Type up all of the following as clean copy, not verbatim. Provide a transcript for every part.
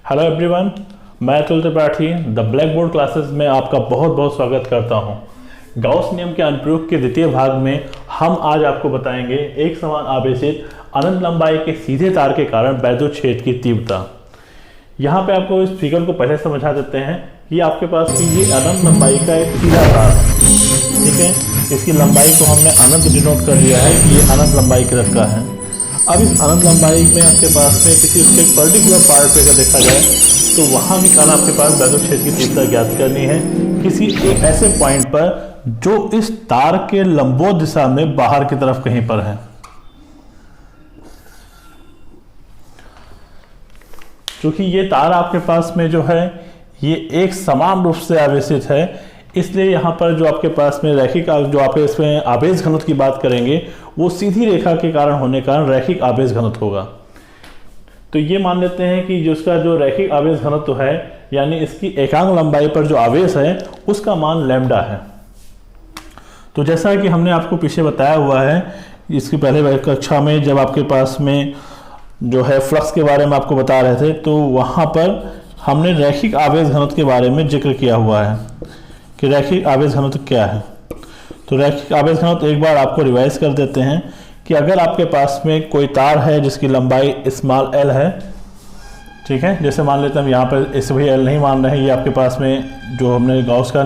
Hello everyone, मैं Atul Tripathi the black board classes में आपका बहुत बहुत स्वागत करता हूं। गाउस नियम के अनुप्रयोग के द्वितीय भाग में हम आज आपको बताएंगे एक समान आवेशित अनंत लंबाई के सीधे तार के कारण वैद्युत क्षेत्र की तीव्रता। यहाँ पे आपको इस फिगर को पहले समझा देते हैं कि आपके पास की ये अनंत लंबाई का एक सीधा तार है, ठीक है। इसकी लंबाई को हमने अनंत डिनोट कर लिया है कि ये अनंत लंबाई के रखा है। अब इस अनंत लंबाई में आपके पास में किसी उसके एक पर्टिकुलर पार्ट पे अगर देखा जाए तो वहाँ के कारण आपके पास वैद्युत क्षेत्र की तीव्रता ज्ञात करनी है किसी एक ऐसे पॉइंट पर जो इस तार के लंबवत दिशा में बाहर की तरफ कहीं पर है। क्योंकि ये तार आपके पास में जो है ये एक समान रूप से आवेशित है, इसलिए यहाँ पर जो आपके पास में रैखिक जो आप इसमें आवेश घनत्व की बात करेंगे वो सीधी रेखा के कारण होने के कारण रैखिक आवेश घनत्व होगा। तो ये मान लेते हैं कि जिसका जो रैखिक आवेश घनत्व है यानी इसकी एकांक लंबाई पर जो आवेश है उसका मान लैम्डा है। तो जैसा कि हमने आपको पीछे बताया हुआ है, इसकी पहले कक्षा में जब आपके पास में जो है फ्लक्स के बारे में आपको बता रहे थे तो वहाँ पर हमने रैखिक आवेश घनत्व के बारे में जिक्र किया हुआ है कि रैखिक आवेश घनत्व क्या है। तो रैखिक आवेश घनत्व एक बार आपको रिवाइज कर देते हैं कि अगर आपके पास में कोई तार है जिसकी लंबाई स्मॉल एल है, ठीक है, जैसे मान लेते हैं हम यहाँ पर इसे भी एल नहीं मान रहे हैं, ये आपके पास में जो हमने गाउस का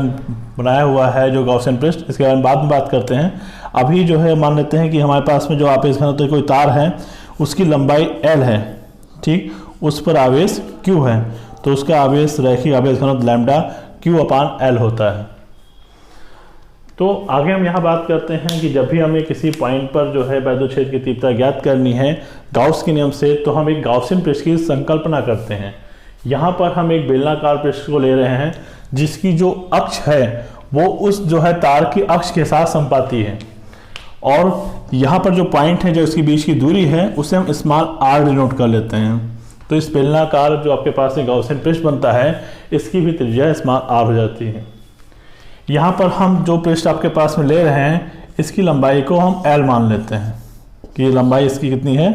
बनाया हुआ है जो गॉसियन पृष्ठ, इसके बारे में बाद में बात करते हैं। अभी जो है मान लेते हैं कि हमारे पास में जो आवेश घनत्व कोई तार है उसकी लंबाई एल है, ठीक, उस पर आवेश क्यू है, तो उसका आवेश रैखिक आवेश घनत्व लैम्डा क्यू अपान एल होता है। तो आगे हम यहाँ बात करते हैं कि जब भी हमें किसी पॉइंट पर जो है वैद्युत क्षेत्र की तीव्रता ज्ञात करनी है गाउस के नियम से, तो हम एक गाउसियन पृष्ठ की संकल्पना करते हैं। यहाँ पर हम एक बेलनाकार पृष्ठ को ले रहे हैं जिसकी जो अक्ष है वो उस जो है तार की अक्ष के साथ संपाती है, और यहाँ पर जो पॉइंट है जो इसके बीच की दूरी है उसे हम स्मॉल आर डिनोट कर लेते हैं। तो इस बेलनाकार जो आपके पास एक गाउसियन पृष्ठ बनता है इसकी भी त्रिज्या स्मॉल आर हो जाती है। यहाँ पर हम जो पृष्ठ आपके पास में ले रहे हैं इसकी लंबाई को हम एल मान लेते हैं कि ये लंबाई इसकी कितनी है,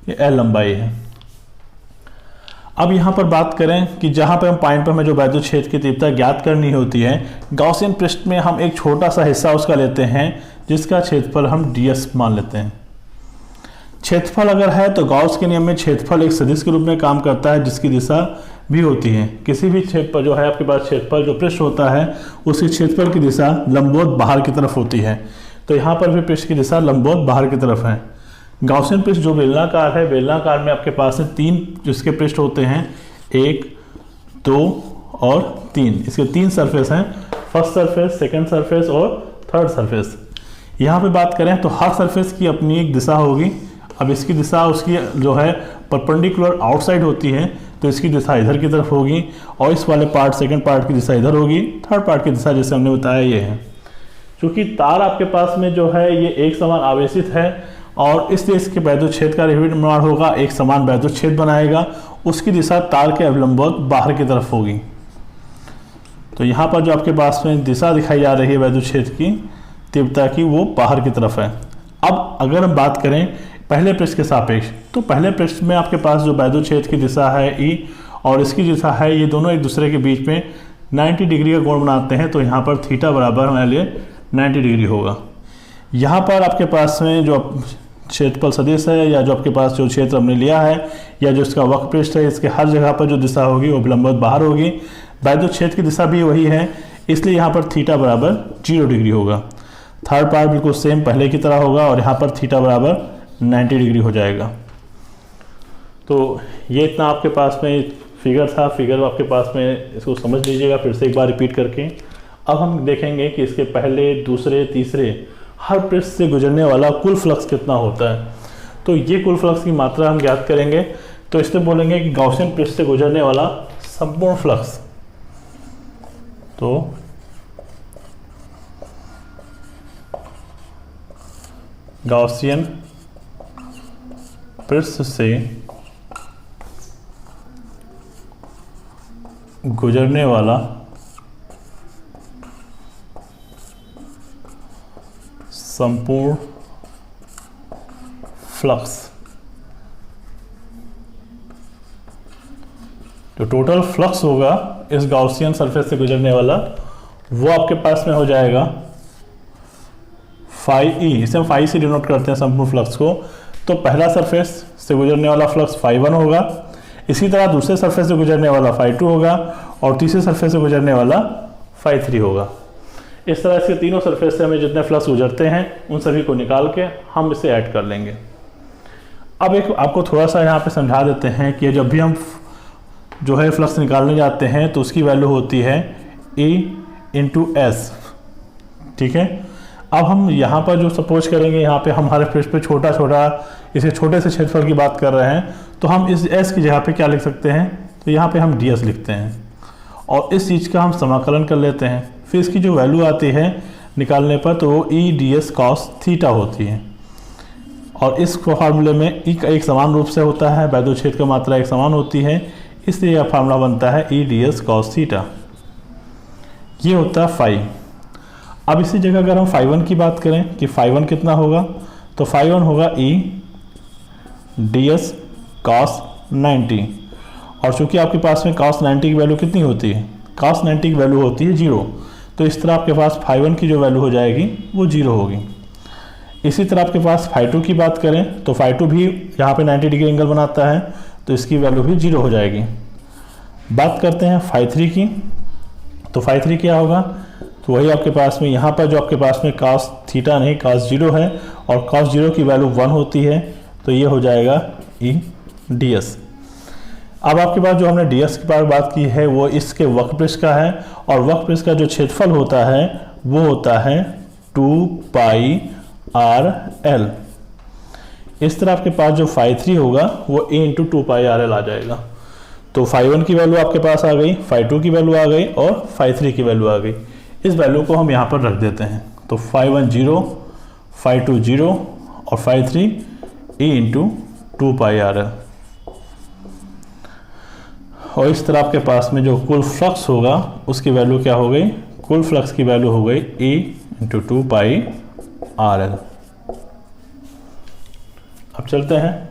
ये एल लंबाई है। अब यहाँ पर बात करें कि जहाँ पर हम पॉइंट पर हमें जो वैद्युत क्षेत्र की तीव्रता ज्ञात करनी होती है, गाउसियन पृष्ठ में हम एक छोटा सा हिस्सा उसका लेते हैं जिसका क्षेत्रफल हम ds मान लेते हैं। क्षेत्रफल अगर है तो गाउस के नियम में क्षेत्रफल एक सदिश के रूप में काम करता है जिसकी दिशा भी होती है। किसी भी क्षेत्र पर जो है आपके पास क्षेत्रफल जो पृष्ठ होता है उसके क्षेत्रफल की दिशा लंबवत बाहर की तरफ होती है, तो यहाँ पर भी पृष्ठ की दिशा लंबवत बाहर की तरफ है। गाउसियन पृष्ठ जो बेलनाकार है, बेलनाकार में आपके पास में 3 जिसके पृष्ठ होते हैं, 1, 2 और 3। इसके 3 सरफेस हैं, फर्स्ट सरफेस, सेकंड सरफेस और थर्ड सरफेस। यहाँ पे बात करें तो हर सरफेस की अपनी एक दिशा होगी। अब इसकी दिशा उसकी जो है परपेंडिकुलर आउटसाइड होती है, तो इसकी दिशा इधर की तरफ होगी, और इस वाले पार्ट सेकंड पार्ट की दिशा इधर होगी, थर्ड पार्ट की दिशा जैसे हमने बताया ये है। क्योंकि तार आपके पास में जो है ये एक समान आवेशित है और इसलिए इसके वैद्युत क्षेत्र का निर्माण होगा, एक समान वैद्युत क्षेत्र बनाएगा, उसकी दिशा तार के अवलंबवत बाहर की तरफ होगी। तो यहाँ पर जो आपके पास में दिशा दिखाई जा रही है वैद्युत क्षेत्र की तीव्रता की, वो बाहर की तरफ है। अब अगर हम बात करें पहले पृष्ठ के सापेक्ष, तो पहले पृष्ठ में आपके पास जो वैद्युत क्षेत्र की दिशा है ई और इसकी दिशा है, ये दोनों एक दूसरे के बीच में 90 डिग्री का कोण बनाते हैं, तो यहाँ पर थीटा बराबर हमारे लिए 90 डिग्री होगा। यहाँ पर आपके पास में जो क्षेत्रफल सदिश है या जो आपके पास जो क्षेत्र हमने लिया है या जो इसका वक्र पृष्ठ है, इसके हर जगह पर जो दिशा होगी वो लंबवत बाहर होगी। वैद्युत क्षेत्र की दिशा भी वही है, इसलिए यहाँ पर थीटा बराबर 0 डिग्री होगा। थर्ड पार्ट बिल्कुल सेम पहले की तरह होगा और यहाँ पर थीटा बराबर 90 डिग्री हो जाएगा। तो ये इतना आपके पास में फिगर था। फिगर आपके पास में इसको समझ लीजिएगा फिर से एक बार रिपीट करके। अब हम देखेंगे कि इसके पहले, दूसरे, तीसरे हर पृष्ठ से गुजरने वाला कुल फ्लक्स कितना होता है। तो ये कुल फ्लक्स की मात्रा हम ज्ञात करेंगे, तो इससे बोलेंगे कि गाउसियन पृष्ठ से गुजरने वाला संपूर्ण फ्लक्स, तो गाउसियन पृष्ठ से गुजरने वाला संपूर्ण फ्लक्स, जो टोटल फ्लक्स होगा इस गॉसियन सरफेस से गुजरने वाला वो आपके पास में हो जाएगा फाई ई, इसे हम फाई से डिनोट करते हैं संपूर्ण फ्लक्स को। तो पहला सरफेस से गुजरने वाला फ्लक्स फाई 1 होगा, इसी तरह दूसरे सरफेस से गुजरने वाला फाई 2 होगा और तीसरे सरफेस से गुजरने वाला फाई 3 होगा। इस तरह से तीनों सरफेस से हमें जितने फ्लक्स गुजरते हैं उन सभी को निकाल के हम इसे ऐड कर लेंगे। अब एक आपको थोड़ा सा यहाँ पे समझा देते हैं कि जब भी हम जो है फ्लक्स निकालने जाते हैं तो उसकी वैल्यू होती है E इंटू एस। ठीक है, अब हम यहाँ पर जो सपोज करेंगे, यहाँ पे हमारे पृष्ठ पे छोटा छोटा इसे छोटे से क्षेत्रफल की बात कर रहे हैं, तो हम इस s की जगह पे क्या लिख सकते हैं, तो यहाँ पे हम ds लिखते हैं और इस चीज़ का हम समाकलन कर लेते हैं। फिर इसकी जो वैल्यू आती है निकालने पर तो वो E ds cos थीटा होती है और इस फार्मूले में E का एक समान रूप से होता है, वैद्युत क्षेत्र का मात्रा एक समान होती है, इसलिए यह फार्मूला बनता है E ds cos थीटा। ये होता है फाई। अब इसी जगह अगर हम फाई 1 की बात करें कि फाई 1 कितना होगा, तो फाई 1 होगा E ds cos 90 और चूंकि आपके पास में cos 90 की वैल्यू कितनी होती है, cos 90 की वैल्यू होती है 0, तो इस तरह आपके पास फाई 1 की जो वैल्यू हो जाएगी वो 0 होगी। इसी तरह आपके पास फाई 2 की बात करें तो फाई 2 भी यहाँ पे 90 डिग्री एंगल बनाता है, तो इसकी वैल्यू भी 0 हो जाएगी। बात करते हैं फाई 3 की, तो फाई 3 क्या होगा, तो वही आपके पास में यहाँ पर जो आपके पास में cos थीटा नहीं cos 0 है और cos 0 की वैल्यू 1 होती है, तो ये हो जाएगा E ds। अब आपके पास जो हमने ds की बात की है वो इसके वक्रपृष्ठ का है और वक्रपृष्ठ का जो क्षेत्रफल होता है वो होता है 2 पाई आर एल। इस तरह आपके पास जो फाई 3 होगा वो a into 2 pi R L आ जाएगा। तो फाई 1 की वैल्यू आपके पास आ गई, फाई 2 की वैल्यू आ गई और फाई 3 की वैल्यू आ गई। इस वैल्यू को हम यहाँ पर रख देते हैं, तो फाई 1 0, फाई 2 0 और phi 3 a into 2 pi R L. और इस तरह आपके पास में जो कुल फ्लक्स होगा उसकी वैल्यू क्या हो गई, कुल फ्लक्स की वैल्यू हो गई E into 2 pi R L. अब चलते हैं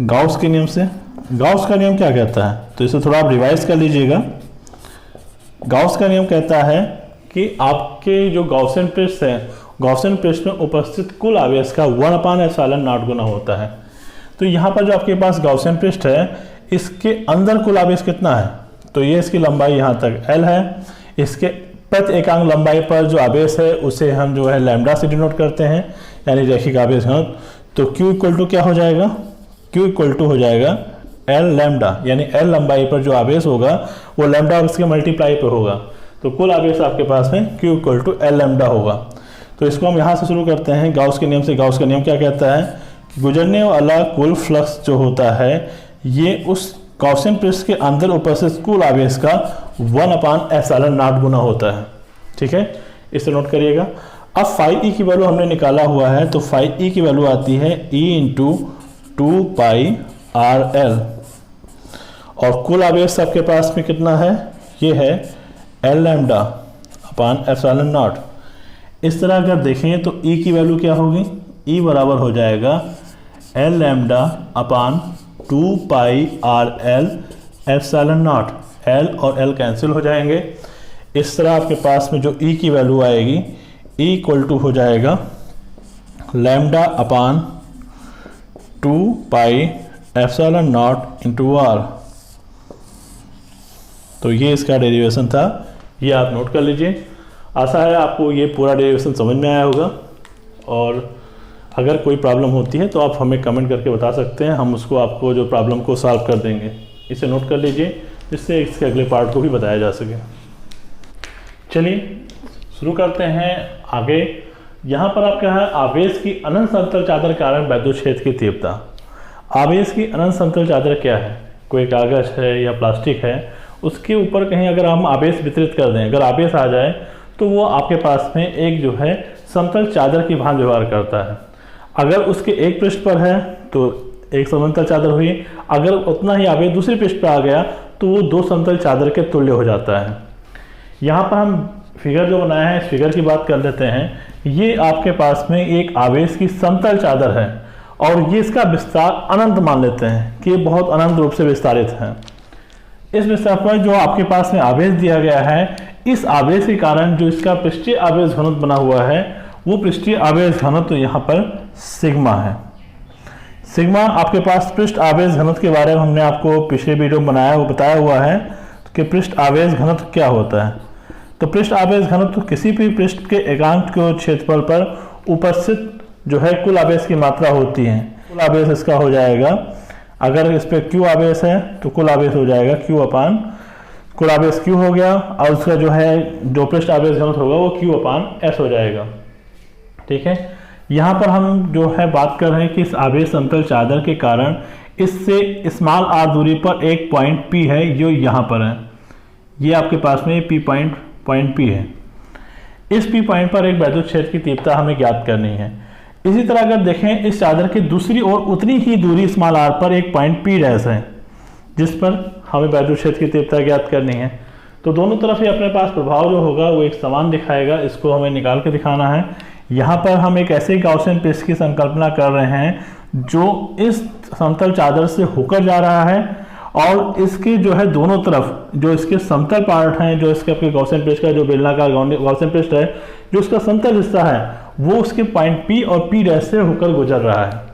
गाउस के नियम से। गाउस का नियम क्या कहता है, तो इसे थोड़ा आप रिवाइज कर लीजिएगा। गाउस का नियम कहता है कि आपके जो गॉसियन पृष्ठ है, गॉसियन पृष्ठ में उपस्थित कुल आवेश का 1/ε0 गुना होता है। तो यहाँ पर जो आपके पास गॉसियन पृष्ठ है इसके अंदर कुल आवेश कितना है, तो ये इसकी लंबाई यहाँ तक L है। इसके प्रति एकांक लंबाई पर जो आवेश है उसे हम जो है लैम्डा से डिनोट करते हैं, यानी रैखिक आवेश घनत्व। तो Q इक्वल टू क्या हो जाएगा, Q इक्वल टू हो जाएगा L लैम्डा, यानी L लंबाई पर जो आवेश होगा वो लैम्डा और इसके मल्टीप्लाई पे होगा, तो कुल आवेश आपके पास में Q equal to L lambda होगा। तो इसको हम यहाँ से शुरू करते हैं गाउस के नियम से। गाउस का नियम क्या कहता है कि गुजरने वाला कुल फ्लक्स जो होता है ये उस गॉसियन पृष्ठ के अंदर उपस्थित कुल आवेश का 1/ε0 गुना होता है। ठीक है, इसे नोट करिएगा। अब फाई ई की वैल्यू हमने निकाला हुआ है, तो फाई ई की वैल्यू आती है E into 2 pi R L और कुल आवेश आपके पास में कितना है, ये है L लैम्डा अपान ε0। इस तरह अगर देखें तो E की वैल्यू क्या होगी, E बराबर हो जाएगा L lambda upon 2 pi R L ε0। L और L कैंसिल हो जाएंगे। इस तरह आपके पास में जो E की वैल्यू आएगी, E इक्वल टू हो जाएगा lambda upon 2 pi ε0 into R. तो ये इसका डेरिवेशन था, ये आप नोट कर लीजिए। आशा है आपको ये पूरा डेरिवेशन समझ में आया होगा और अगर कोई प्रॉब्लम होती है तो आप हमें कमेंट करके बता सकते हैं, हम उसको आपको जो प्रॉब्लम को सॉल्व कर देंगे। इसे नोट कर लीजिए जिससे इसके अगले पार्ट को भी बताया जा सके। चलिए शुरू करते हैं आगे। यहाँ पर आपका है आवेश की अनंत समतल चादर कारण वैद्युत क्षेत्र की तीव्रता। आवेश की अनंत समतल चादर क्या है, कोई कागज है या प्लास्टिक है, उसके ऊपर कहीं अगर हम आवेश वितरित कर दें, अगर आवेश आ जाए तो वो आपके पास में एक जो है समतल चादर की भांति व्यवहार करता है। अगर उसके एक पृष्ठ पर है तो एक समतल चादर हुई, अगर उतना ही आवेश दूसरे पृष्ठ पर आ गया तो वो 2 समतल चादर के तुल्य हो जाता है। यहाँ पर हम फिगर जो बनाया है इस फिगर की बात कर लेते हैं। ये आपके पास में एक आवेश की समतल चादर है और ये इसका विस्तार अनंत मान लेते हैं कि ये बहुत अनंत रूप से विस्तारित है। इस विस्तार पर जो आपके पास में आवेश दिया गया है, इस आवेश के कारण जो इसका पृष्ठीय आवेश घनत्व बना हुआ है वो पृष्ठीय आवेश घनत्व यहाँ पर सिग्मा है। सिग्मा आपके पास पृष्ठ आवेश घनत्व के बारे में हमने आपको पिछले वीडियो में बताया हुआ है कि पृष्ठ आवेश घनत्व क्या होता है। तो पृष्ठ आवेश घनत्व किसी भी पृष्ठ के एकांक के क्षेत्रफल पर उपस्थित जो है कुल आवेश की मात्रा होती है। कुल आवेश इसका हो जाएगा, अगर इस पे Q आवेश है तो कुल आवेश हो जाएगा Q अपान, कुल आवेश Q हो गया और उसका जो है जो पृष्ठ आवेश घनत्व होगा वो Q अपान S हो जाएगा। ठीक है, यहाँ पर हम जो है बात कर रहे हैं कि इस आवेश समतल चादर के कारण इससे स्मॉल r दूरी पर एक पॉइंट P है, जो यहाँ पर है, ये आपके पास में P पॉइंट P है। इस P पॉइंट पर एक वैद्युत क्षेत्र की तीव्रता हमें ज्ञात करनी है। इसी तरह अगर देखें इस चादर की दूसरी ओर उतनी ही दूरी स्मॉल r पर एक पॉइंट P डैश है जिस पर हमें वैद्युत क्षेत्र की तीव्रता ज्ञात करनी है। तो दोनों तरफ ही अपने पास प्रभाव जो होगा वो एक समान दिखाएगा, इसको हमें निकाल के दिखाना है। यहाँ पर हम एक ऐसे गॉसियन पृष्ठ की संकल्पना कर रहे हैं जो इस समतल चादर से होकर जा रहा है और इसके जो है दोनों तरफ जो इसके समतल पार्ट हैं, जो इसके आपके गॉसियन पृष्ठ का जो बेलनाकार गॉसियन पृष्ठ है, जो इसका समतल हिस्सा है वो उसके पॉइंट P और P डैश से होकर गुजर रहा है।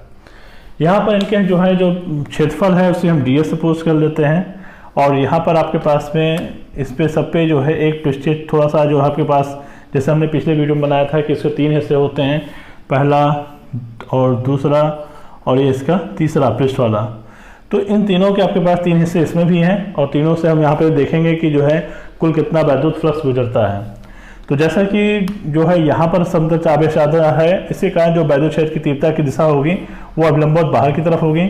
यहाँ पर इनके जो है जो क्षेत्रफल है उसे हम ds सपोज कर लेते हैं और यहाँ पर आपके पास में इस पे सब पे जो है एक पृष्ठीय थोड़ा सा जो है आपके पास, जैसे हमने पिछले वीडियो में बनाया था कि इसके 3 हिस्से होते हैं, पहला और दूसरा और ये इसका तीसरा पृष्ठ वाला। तो इन तीनों के आपके पास 3 हिस्से इसमें भी हैं और तीनों से हम यहाँ पे देखेंगे कि जो है कुल कितना वैद्युत फ्लक्स गुजरता है। तो जैसा कि जो है यहाँ पर समतल आवेश चादर है, इसके कारण जो वैद्युत क्षेत्र की तीव्रता की दिशा होगी वो अभिलंबवत बाहर की तरफ होगी।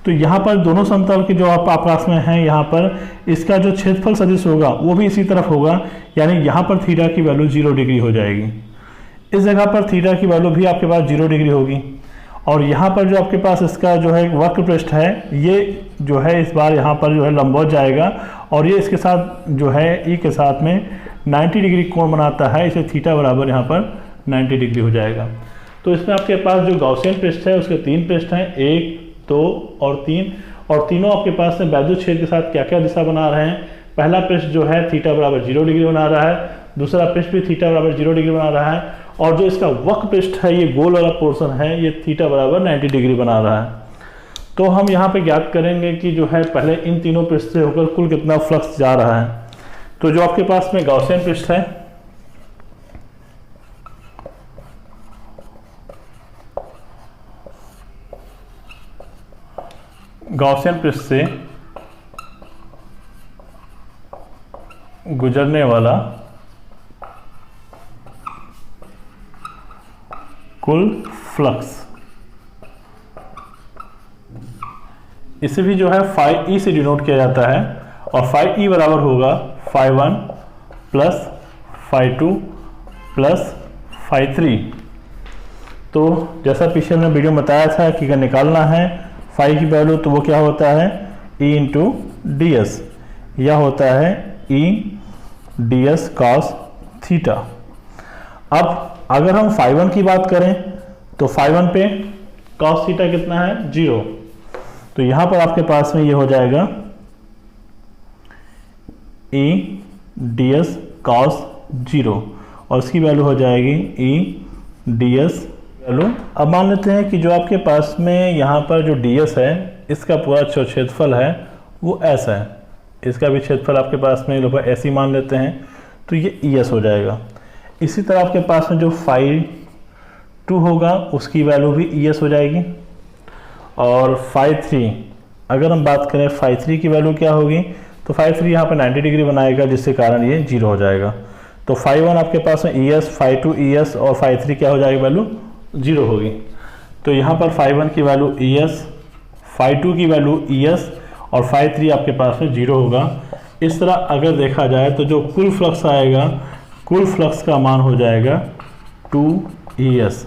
तो यहाँ पर दोनों समतल के जो आप पास में हैं, यहाँ पर इसका जो क्षेत्रफल सदिश होगा वो भी इसी तरफ होगा, यानी यहाँ पर थीटा की वैल्यू 0 डिग्री हो जाएगी। इस जगह पर थीटा की वैल्यू भी आपके पास 0 डिग्री होगी और यहाँ पर जो आपके पास इसका जो है वक्र पृष्ठ है, ये जो है इस बार यहाँ पर जो है लंबवत जाएगा और ये इसके साथ जो है ई के साथ में 90 डिग्री कोण बनाता है, इसे थीटा बराबर यहाँ पर 90 डिग्री हो जाएगा। तो इसमें आपके पास जो गॉसियन पृष्ठ है उसके 3 पृष्ठ हैं, 1, 2 और 3, और तीनों आपके पास में वैद्युत क्षेत्र के साथ क्या क्या दिशा बना रहे हैं। पहला पृष्ठ जो है थीटा बराबर 0 डिग्री बना रहा है, दूसरा पृष्ठ भी थीटा बराबर 0 डिग्री बना रहा है और जो इसका वक्र पृष्ठ है ये गोल वाला पोर्शन है ये थीटा बराबर 90 डिग्री बना रहा है। तो हम यहाँ पे ज्ञात करेंगे कि जो है पहले इन तीनों पृष्ठ से होकर कुल कितना फ्लक्स जा रहा है। तो जो आपके पास में गॉसियन पृष्ठ है, गॉसियन पृष्ठ से गुजरने वाला कुल फ्लक्स, इसे भी जो है फाई ई से डिनोट किया जाता है और फाई ई बराबर होगा phi 1 plus phi 2 plus phi 3। तो जैसा पिछले में वीडियो में बताया था कि अगर निकालना है फाई की वैल्यू तो वो क्या होता है E इंटू डी एस, यह होता है E ds cos थीटा। अब अगर हम फाई 1 की बात करें तो फाई 1 पे cos थीटा कितना है 0, तो यहां पर आपके पास में ये हो जाएगा E ds cos 0 और इसकी वैल्यू हो जाएगी E ds वैल्यू। अब मान लेते हैं कि जो आपके पास में यहाँ पर जो ds है इसका पूरा जो क्षेत्रफल है वो s है, इसका भी क्षेत्रफल आपके पास में लगभग ऐसे ही मान लेते हैं, तो ये ES हो जाएगा। इसी तरह आपके पास में जो फाई 2 होगा उसकी वैल्यू भी ES हो जाएगी और फाई 3 अगर हम बात करें फाई 3 की वैल्यू क्या होगी तो फाई 3 यहाँ पर 90 डिग्री बनाएगा जिसके कारण ये 0 हो जाएगा। तो फाई 1 आपके पास में ES, फाई 2 ES और फाई 3 क्या हो जाएगी वैल्यू 0 होगी। तो यहाँ पर फाई 1 की वैल्यू ES, फाई 2 की वैल्यू ES और फाई 3 आपके पास में 0 होगा। इस तरह अगर देखा जाए तो जो कुल फ्लक्स आएगा, कुल फ्लक्स का मान हो जाएगा 2ES।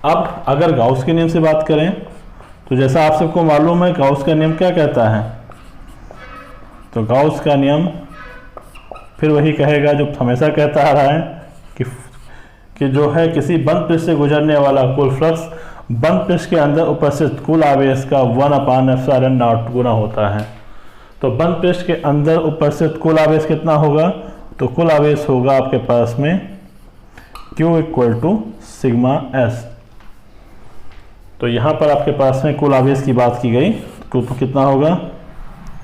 अब अगर गाउस के नियम से बात करें तो जैसा आप सबको मालूम है गाउस का नियम क्या कहता है, तो गाउस का नियम फिर वही कहेगा जो हमेशा कहता आ रहा है कि जो है किसी बंद पृष्ठ से गुजरने वाला कुल फ्लक्स बंद पृष्ठ के अंदर उपस्थित कुल आवेश का 1/ε0 गुना होता है। तो बंद पृष्ठ के अंदर उपस्थित कुल आवेश कितना होगा? तो कुल आवेश होगा आपके पास में Q = सिग्मा S। तो यहाँ पर आपके पास में कुल आवेश की बात की गई तो कितना होगा?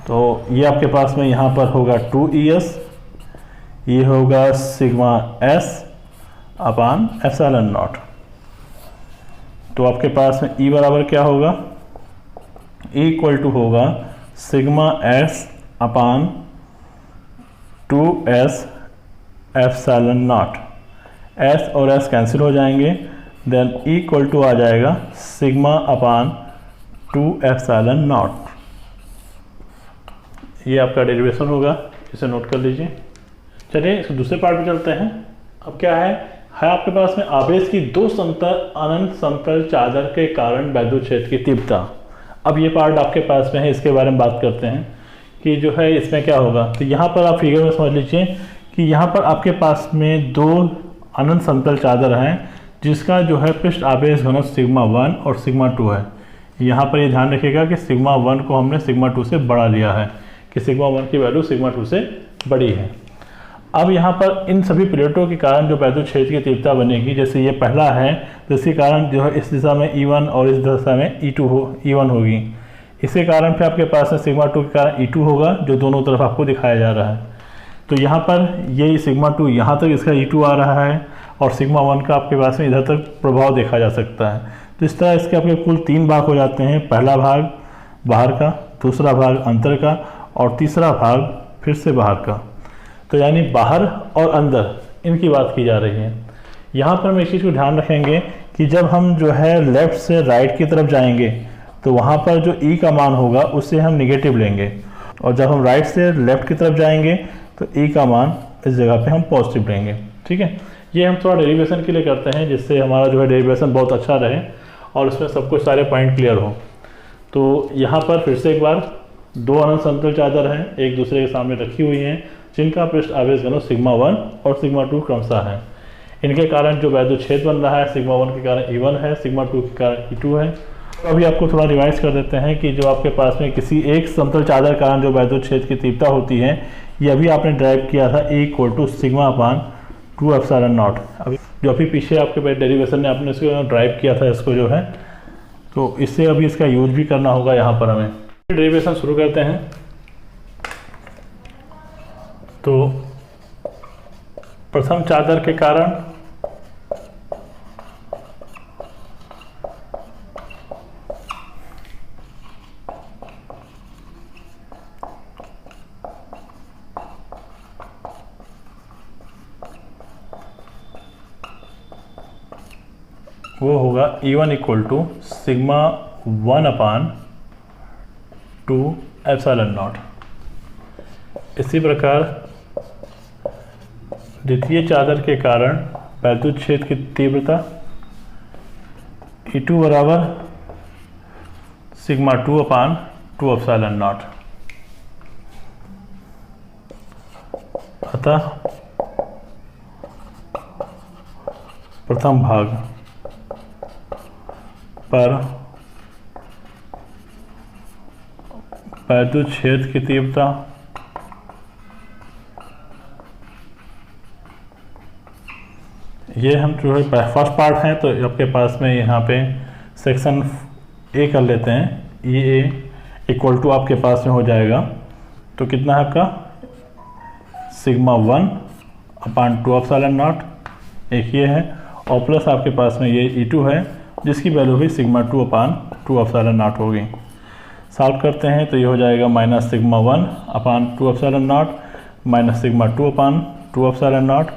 तो ये आपके पास में यहाँ पर होगा 2Es, ये होगा सिग्मा S/ε0। तो आपके पास में E बराबर क्या होगा? E = होगा सिग्मा S/2S ε0। S और S कैंसिल हो जाएंगे, देन E = आ जाएगा सिग्मा/2ε0। ये आपका डेरिवेशन होगा, इसे नोट कर लीजिए। चलिए इसके दूसरे पार्ट पे चलते हैं। अब क्या है आपके पास में आवेश की दो अनंत समतल चादर के कारण वैद्युत क्षेत्र की तीव्रता। अब ये पार्ट आपके पास में है, इसके बारे में बात करते हैं कि जो है इसमें क्या होगा। तो यहाँ पर आप फिगर में समझ लीजिए कि यहाँ पर आपके पास में दो अनंत समतल चादर हैं जिसका जो है पृष्ठ आवेश घनत्व सिग्मा 1 और सिग्मा 2 है। यहाँ पर ये ध्यान रखिएगा कि सिग्मा 1 को हमने सिग्मा 2 से बढ़ा लिया है, कि सिग्मा 1 की वैल्यू सिग्मा 2 से बड़ी है। अब यहाँ पर इन सभी प्लेटों के कारण जो वैद्युत क्षेत्र की तीव्रता बनेगी, जैसे ये पहला है तो इसके कारण जो है इस दिशा में E1 और इस दिशा में E1 होगी। इसके कारण फिर आपके पास में सिग्मा 2 के कारण E2 होगा, जो दोनों तरफ आपको दिखाया जा रहा है। तो यहाँ पर ये सिग्मा 2 यहाँ तक इसका E2 आ रहा है और सिग्मा 1 का आपके पास में इधर तक प्रभाव देखा जा सकता है। तो इस तरह इसके आपके कुल 3 भाग हो जाते हैं, पहला भाग बाहर का, दूसरा भाग अंदर का और तीसरा भाग फिर से बाहर का। तो यानी बाहर और अंदर इनकी बात की जा रही है। यहाँ पर हम एक चीज़ को ध्यान रखेंगे कि जब हम जो है लेफ़्ट से राइट की तरफ जाएंगे तो वहाँ पर जो E का मान होगा उससे हम निगेटिव लेंगे, और जब हम राइट से लेफ़्ट की तरफ जाएंगे तो E का मान इस जगह पे हम पॉजिटिव लेंगे। ठीक है, ये हम थोड़ा डेरिवेशन के लिए करते हैं जिससे हमारा जो है डेरिवेशन बहुत अच्छा रहे और उसमें सब कुछ सारे पॉइंट क्लियर हो। तो यहाँ पर फिर से एक बार दो अनंत समतल चादर हैं, एक दूसरे के सामने रखी हुई हैं, जिनका पृष्ठ आवेश घनत्व सिग्मा 1 और सिग्मा 2 क्रमशः है। इनके कारण जो वैद्युत क्षेत्र बन रहा है सिग्मा 1 के कारण E1 है, सिग्मा 2 के कारण E2 है। तो अभी आपको थोड़ा रिवाइज कर देते हैं कि जो आपके पास में किसी एक समतल चादर के कारण जो वैद्युत क्षेत्र की तीव्रता होती है, ये अभी आपने ड्राइव किया था E = सिग्मा/2ε0। अभी जो अभी पीछे आपके डेरिवेशन ने आपने इसको ड्राइव किया था इसको जो है, तो इससे अभी इसका यूज भी करना होगा। यहाँ पर हमें डेरिवेशन शुरू करते हैं। तो प्रथम चादर के कारण वो होगा E1 = सिग्मा 1/2ε0। इसी प्रकार द्वितीय चादर के कारण वैद्युत क्षेत्र की तीव्रता E2 बराबर सिग्मा 2/2ε0। अतः प्रथम भाग पर वैद्युत क्षेत्र की तीव्रता ये हम जो है फर्स्ट पार्ट है, तो आपके पास में यहाँ पे सेक्शन ए कर लेते हैं। ये = आपके पास में हो जाएगा, तो कितना है आपका सिग्मा 1/2ε0, एक ये है, और प्लस आपके पास में ये E2 है जिसकी वैल्यू भी सिग्मा 2/2ε0 होगी। सॉल्व करते हैं तो ये हो जाएगा माइनस सिग्मा 1/2ε0 माइनस सिग्मा 2/2ε0,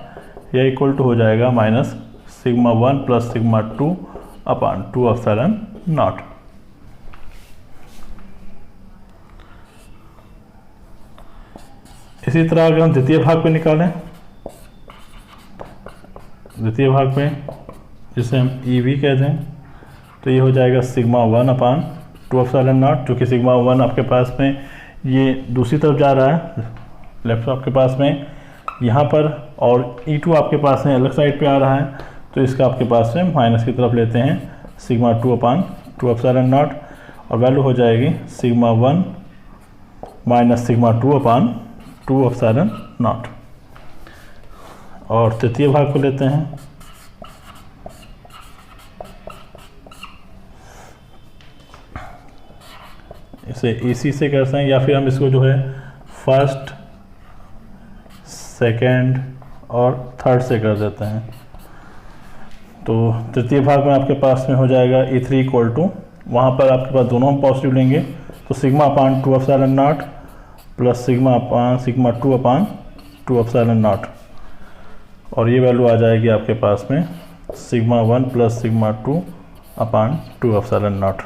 यह इक्वल टू हो जाएगा माइनस सिग्मा 1 प्लस सिग्मा 2/2ε0। इसी तरह अगर हम द्वितीय भाग पे निकालें, द्वितीय भाग पे जिसे हम EV कहते हैं, तो ये हो जाएगा सिग्मा 1/2ε0, जो कि सिग्मा 1 आपके पास में ये दूसरी तरफ जा रहा है, लेफ्ट आपके पास में यहाँ पर, और E2 आपके पास में अलग साइड पे आ रहा है, तो इसका आपके पास में माइनस की तरफ लेते हैं सिग्मा 2 अपान 2 एप्सिलॉन नॉट, और वैल्यू हो जाएगी सिग्मा 1 माइनस सिग्मा 2 अपान 2 एप्सिलॉन नॉट। और तृतीय भाग को लेते हैं, इसे इसी से करते हैं, या फिर हम इसको जो है फर्स्ट, सेकंड और थर्ड से कर देते हैं। तो तृतीय भाग में आपके पास में हो जाएगा E3 इक्वल टू, वहाँ पर आपके पास दोनों हम पॉजिटिव लेंगे, तो sigma upon 2 epsilon not plus sigma 2 upon 2 epsilon naught, और ये वैल्यू आ जाएगी आपके पास में sigma 1 plus sigma 2 upon 2 epsilon not.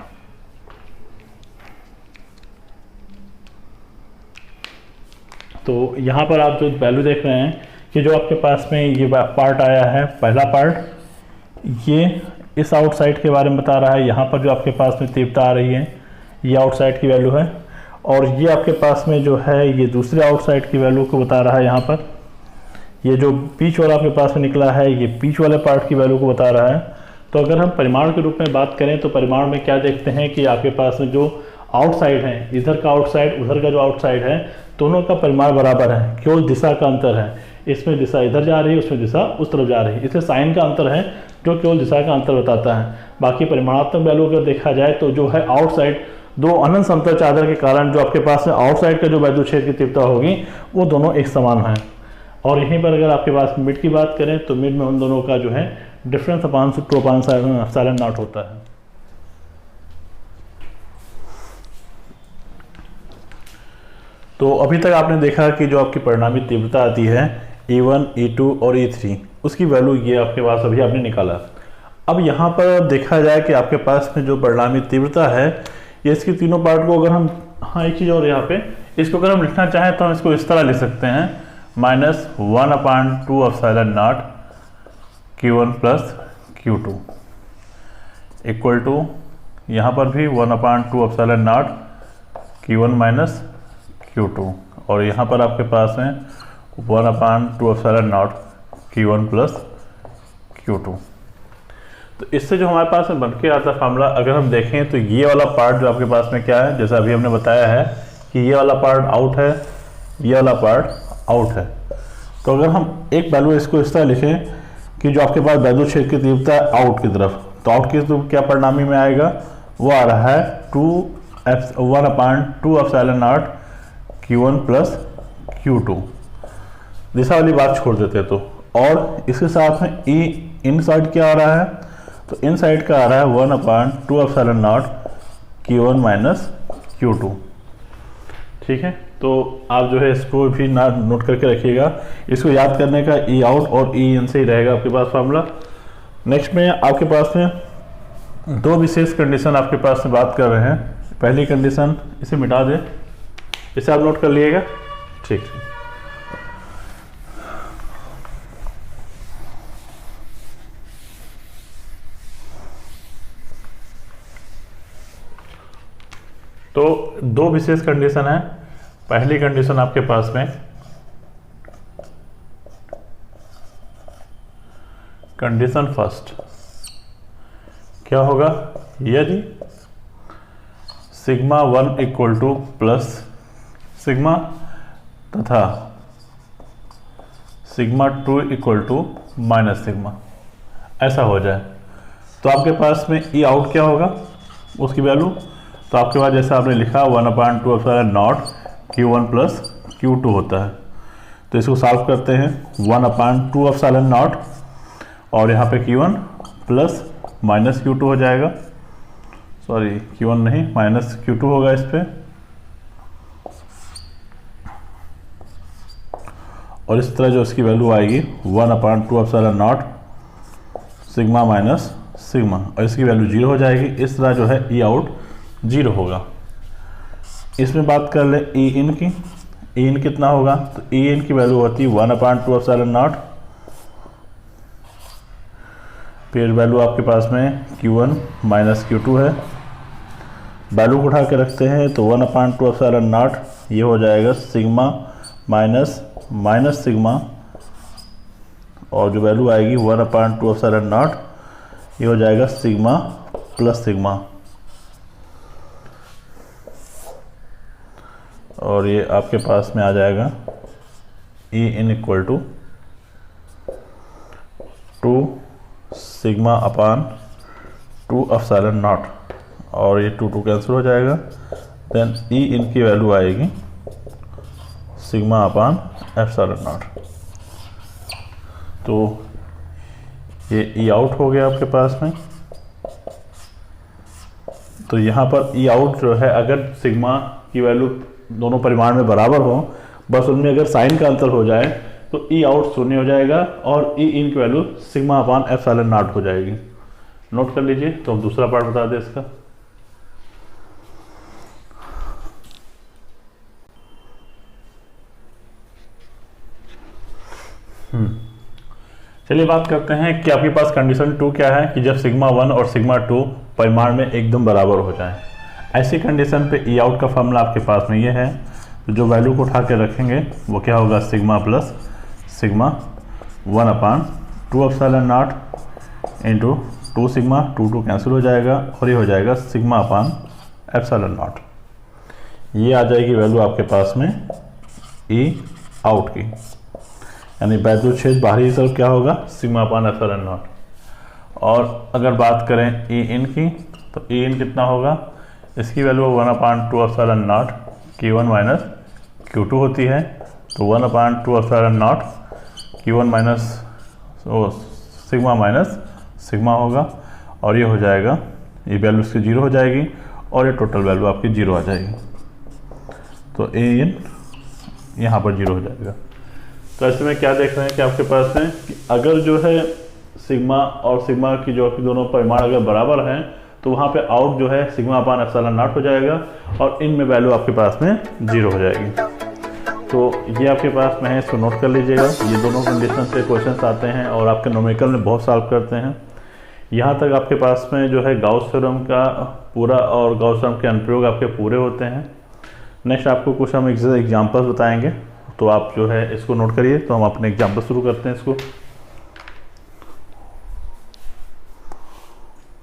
तो यहाँ पर आप जो वैल्यू देख रहे हैं कि जो आपके पास में ये पार्ट आया है, पहला पार्ट, ये इस आउटसाइड के बारे में बता रहा है। यहाँ पर जो आपके पास में तीव्रता आ रही है ये आउटसाइड की वैल्यू है, और ये आपके पास में जो है ये दूसरे आउटसाइड की वैल्यू को बता रहा है। यहाँ पर ये जो बीच वाला आपके पास में निकला है ये बीच वाले पार्ट की वैल्यू को बता रहा है। तो अगर हम परिमाण के रूप में बात करें तो परिमाण में क्या देखते हैं कि आपके पास में जो आउटसाइड है, इधर का आउटसाइड उधर का जो आउटसाइड है, दोनों का परिमाण बराबर है, केवल दिशा का अंतर है। इसमें दिशा इधर जा रही है, उसमें दिशा उस तरफ जा रही है, इसलिए साइन का अंतर है जो केवल दिशा का अंतर बताता है। बाकी परिमाणात्मक वैल्यू अगर देखा जाए तो जो है आउटसाइड, दो अनंत समतल चादर के कारण जो आपके पास में आउटसाइड का जो वैद्युत क्षेत्र की तीव्रता होगी वो दोनों एक समान है। और यहीं पर अगर आपके पास मिड की बात करें तो मिड में उन दोनों का जो है difference upon 2 upon epsilon not होता है। तो अभी तक आपने देखा कि जो आपकी परिणामी तीव्रता आती है E1, E2 और E3, उसकी वैल्यू ये आपके पास अभी आपने निकाला। अब यहाँ पर देखा जाए कि आपके पास में जो परिणामी तीव्रता है ये इसकी तीनों पार्ट को अगर हम, हाँ एक चीज़ और यहाँ पे, इसको अगर हम लिखना चाहें तो हम इसको इस तरह लिख सकते हैं -1 upon 2 epsilon not Q1 plus Q2 equal to, यहाँ पर भी 1 upon 2 epsilon not Q1 minus Q2, और यहाँ पर आपके पास में 1 upon 2 epsilon not Q1 plus Q2। तो इससे जो हमारे पास में बन के आता फार्मूला अगर हम देखें तो ये वाला पार्ट जो आपके पास में क्या है, जैसा अभी हमने बताया है कि ये वाला पार्ट आउट है, ये वाला पार्ट आउट है। तो अगर हम एक वैल्यू इसको इस तरह लिखें कि जो आपके पास वैद्युत क्षेत्र की तीव्रता है आउट की तरफ, तो आउट की तरफ क्या परिणामी में आएगा, वो आ रहा है 1 upon 2 epsilon not Q1 plus Q2। दिशा वाली बात छोड़ देते तो, और इसके साथ में E इन साइड क्या आ रहा है, तो इन साइड का आ रहा है 1 upon 2 epsilon not Q1 minus Q2। ठीक है, तो आप जो है इसको भी ना नोट करके रखिएगा। इसको याद करने का E आउट और E इन से ही रहेगा आपके पास फार्मूला। नेक्स्ट में आपके पास में दो विशेष कंडीशन आपके पास में बात कर रहे हैं। पहली कंडीशन, इसे मिटा दें, इसे आप नोट कर लिएगा। ठीक है, तो दो विशेष कंडीशन है। पहली कंडीशन आपके पास में कंडीशन फर्स्ट क्या होगा, यदि sigma 1 equal to plus sigma तथा sigma 2 equal to minus sigma, ऐसा हो जाए तो आपके पास में E आउट क्या होगा, उसकी वैल्यू, तो आपके पास जैसा आपने लिखा 1 upon 2 epsilon not Q1 plus Q2 होता है। तो इसको सॉल्व करते हैं, 1 अपान 2 एप्सिलॉन नॉट और यहाँ पे Q1 प्लस माइनस Q2 हो जाएगा, सॉरी Q1 नहीं माइनस Q2 होगा इस पे, और इस तरह जो इसकी वैल्यू आएगी 1 upon 2 epsilon not sigma minus sigma, और इसकी वैल्यू 0 हो जाएगी। इस तरह जो है E आउट 0 होगा। इसमें बात कर ले E इन की, E इन कितना होगा, तो E इन की वैल्यू होती है 1 अपान 2 एप्सिलॉन नॉट, फिर वैल्यू आपके पास में Q1 माइनस Q2 है, वैल्यू को उठा के रखते हैं तो 1 अपान 2 एप्सिलॉन नॉट ये हो जाएगा सिग्मा माइनस माइनस सिग्मा, और जो वैल्यू आएगी 1 अपान 2 एप्सिलॉन नॉट ये हो जाएगा सिग्मा प्लस सिग्मा, और ये आपके पास में आ जाएगा E in equal to 2 sigma upon 2 epsilon naught, और ये 2 कैंसिल हो जाएगा। देन ई इन की वैल्यू आएगी सिग्मा अपान एप्सिलॉन नॉट। तो ये ई आउट हो गया आपके पास में। तो यहाँ पर ई आउट जो है, अगर सिग्मा की वैल्यू दोनों परिमाण में बराबर हो, बस उनमें अगर साइन का अंतर हो जाए तो ई आउट शून्य हो जाएगा और ई इन की value sigma upon epsilon not हो जाएगी। नोट कर लीजिए। तो हम दूसरा पार्ट बता दें इसका। चलिए बात करते हैं कि आपके पास कंडीशन 2 क्या है कि जब सिग्मा 1 और सिग्मा 2 परिमाण में एकदम बराबर हो जाए। ऐसी कंडीशन पे ई आउट का फॉर्मूला आपके पास में ये है। तो जो वैल्यू को उठा के रखेंगे वो क्या होगा, sigma plus sigma 1 upon 2 epsilon not into 2 sigma, 2 cancel हो जाएगा और ये हो जाएगा सिग्मा अपान एप्सिलॉन नॉट। ये आ जाएगी वैल्यू आपके पास में ई आउट की, यानी वैद्युत क्षेत्र बाहरी तरफ क्या होगा, सिग्मा अपान एप्सिलॉन नॉट। और अगर बात करें ई इन की, तो ई इन कितना होगा, इसकी value 1 upon 2 epsilon not Q1 minus Q2 होती है। तो 1 upon 2 epsilon not Q1 minus sigma minus sigma होगा, और ये हो जाएगा, ये वैल्यू इसकी 0 हो जाएगी और ये टोटल वैल्यू आपकी 0 आ जाएगी। तो ए इन यहाँ पर 0 हो जाएगा। तो ऐसे में क्या देख रहे हैं कि आपके पास है कि अगर जो है सिग्मा और सिग्मा की जो दोनों परिमाण अगर बराबर हैं तो वहाँ पे आउट जो है सिग्मा अपान एप्सिलॉन नॉट हो जाएगा और इन में वैल्यू आपके पास में 0 हो जाएगी। तो ये आपके पास में है, इसको नोट कर लीजिएगा। ये दोनों कंडीशन से क्वेश्चंस आते हैं और आपके न्यूमेरिकल में बहुत सॉल्व करते हैं। यहाँ तक आपके पास में जो है गाउस थ्योरम का पूरा और गाउस थ्योरम के अनुप्रयोग आपके पूरे होते हैं। नेक्स्ट आपको कुछ हम एग्जाम्पल्स बताएंगे, तो आप जो है इसको नोट करिए। तो हम अपने एग्जाम्पल शुरू करते हैं इसको।